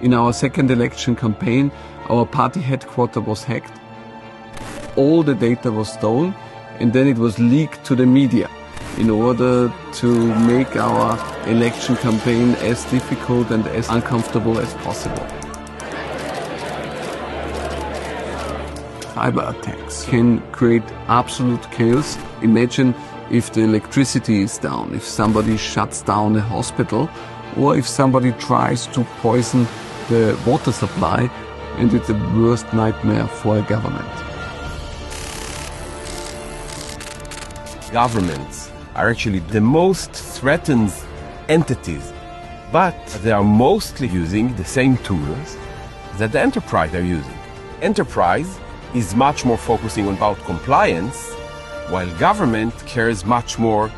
In our second election campaign, our party headquarters was hacked. All the data was stolen, and then it was leaked to the media in order to make our election campaign as difficult and as uncomfortable as possible. Cyber attacks can create absolute chaos. Imagine if the electricity is down, if somebody shuts down a hospital, or if somebody tries to poison the water supply, and it's the worst nightmare for a government. Governments are actually the most threatened entities, but they are mostly using the same tools that the enterprise are using. Enterprise is much more focusing about compliance, while government cares much more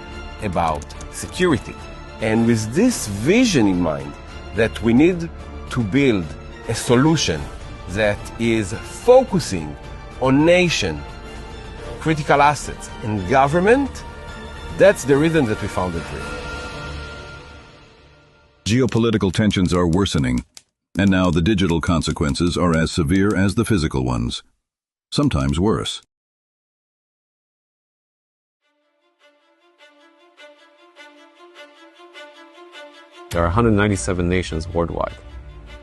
about security. And with this vision in mind, that we need to build a solution that is focusing on nation, critical assets, and government, that's the reason that we founded DREAM. Geopolitical tensions are worsening, and now the digital consequences are as severe as the physical ones, sometimes worse. There are 197 nations worldwide.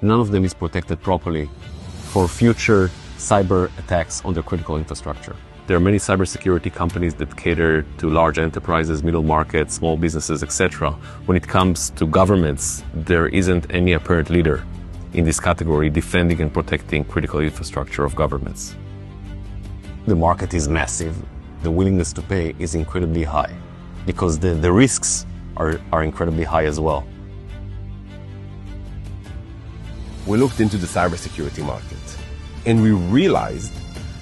None of them is protected properly for future cyber attacks on their critical infrastructure. There are many cybersecurity companies that cater to large enterprises, middle markets, small businesses, etc. When it comes to governments, there isn't any apparent leader in this category defending and protecting critical infrastructure of governments. The market is massive. The willingness to pay is incredibly high because the risks are incredibly high as well. We looked into the cybersecurity market and we realized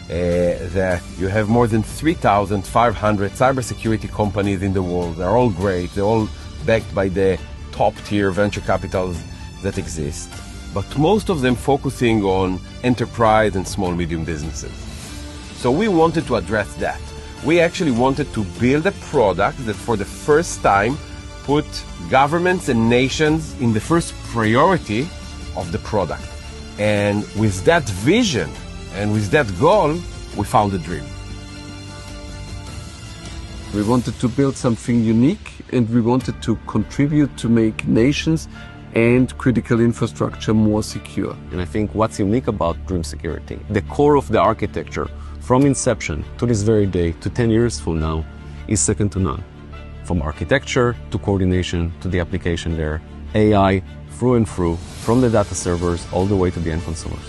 that you have more than 3,500 cybersecurity companies in the world. They're all great. They're all backed by the top-tier venture capitals that exist. But most of them focusing on enterprise and small-medium businesses. So we wanted to address that. We actually wanted to build a product that for the first time put governments and nations in the first priority of the product. And with that vision and with that goal, we founded DREAM. We wanted to build something unique, and we wanted to contribute to make nations and critical infrastructure more secure. And I think what's unique about DREAM Security, the core of the architecture from inception to this very day to 10 years from now is second to none. From architecture to coordination to the application layer, AI through and through, from the data servers all the way to the end consumers.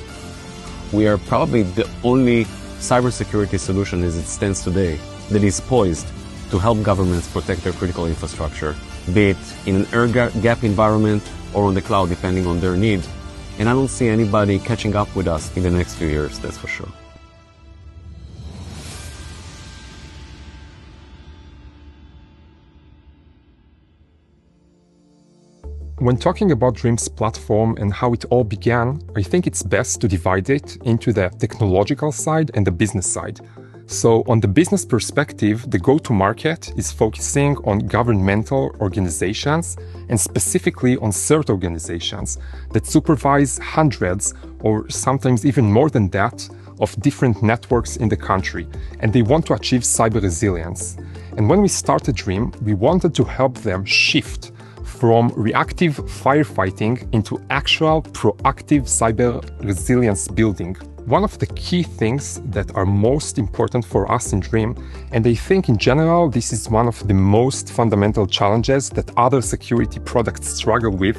We are probably the only cybersecurity solution as it stands today that is poised to help governments protect their critical infrastructure, be it in an air-gap environment or on the cloud, depending on their need. And I don't see anybody catching up with us in the next few years, that's for sure. When talking about DREAM's platform and how it all began, I think it's best to divide it into the technological side and the business side. So on the business perspective, the go-to-market is focusing on governmental organizations and specifically on CERT organizations that supervise hundreds or sometimes even more than that of different networks in the country, and they want to achieve cyber resilience. And when we started DREAM, we wanted to help them shift from reactive firefighting into actual proactive cyber resilience building. One of the key things that are most important for us in DREAM, and I think in general this is one of the most fundamental challenges that other security products struggle with,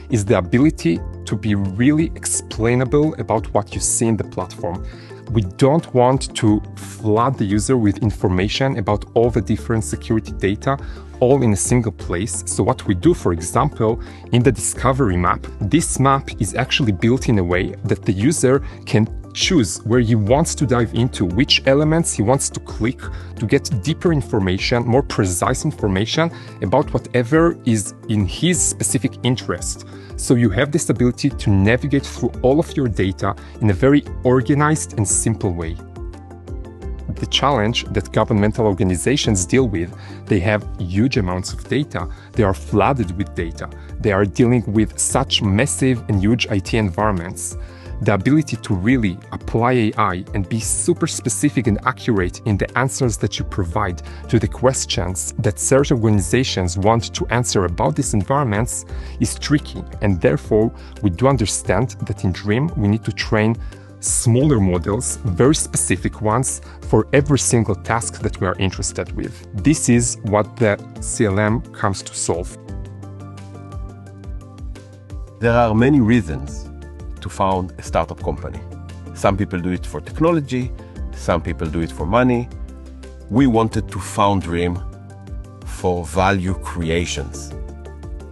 is the ability to be really explainable about what you see in the platform. We don't want to flood the user with information about all the different security data all in a single place. So what we do, for example, in the discovery map, this map is actually built in a way that the user can choose where he wants to dive into, which elements he wants to click to get deeper information, more precise information about whatever is in his specific interest. So you have this ability to navigate through all of your data in a very organized and simple way. the challenge that governmental organizations deal with. They have huge amounts of data. They are flooded with data. They are dealing with such massive and huge IT environments. The ability to really apply AI and be super specific and accurate in the answers that you provide to the questions that certain organizations want to answer about these environments is tricky. And therefore, we do understand that in Dream, we need to train smaller models, very specific ones, for every single task that we are interested with. This is what the CLM comes to solve. There are many reasons to found a startup company. Some people do it for technology, some people do it for money. We wanted to found Dream for value creations,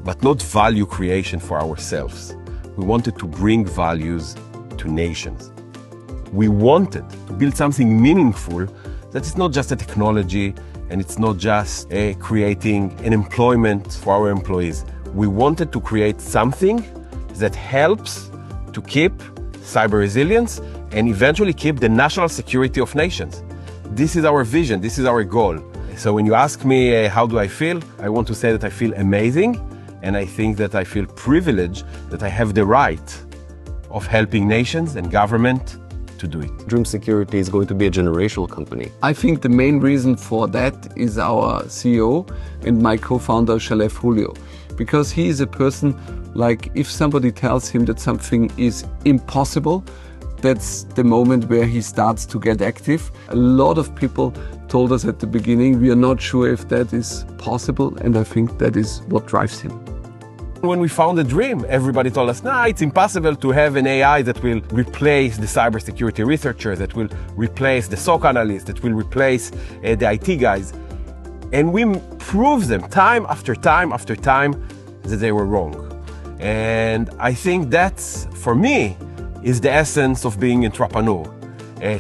but not value creation for ourselves. We wanted to bring values to nations. We wanted to build something meaningful that is not just a technology and it's not just creating an employment for our employees. We wanted to create something that helps to keep cyber resilience and eventually keep the national security of nations. This is our vision, this is our goal. So when you ask me how do I feel, I want to say that I feel amazing, and I think that I feel privileged that I have the right of helping nations and government to do it. Dream Security is going to be a generational company. I think the main reason for that is our CEO and my co-founder Shalev Hulio, because he is a person, like, if somebody tells him that something is impossible, that's the moment where he starts to get active. A lot of people told us at the beginning, we are not sure if that is possible, and I think that is what drives him. When we founded Dream, everybody told us, nah, it's impossible to have an AI that will replace the cybersecurity researcher, that will replace the SOC analyst, that will replace the IT guys. And we proved them time after time after time that they were wrong. And I think that's, for me, is the essence of being an entrepreneur.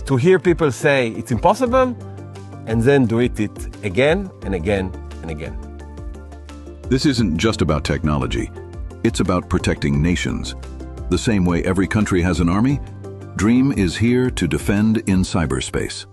To hear people say it's impossible and then do it again and again and again. This isn't just about technology. It's about protecting nations. The same way every country has an army, Dream is here to defend in cyberspace.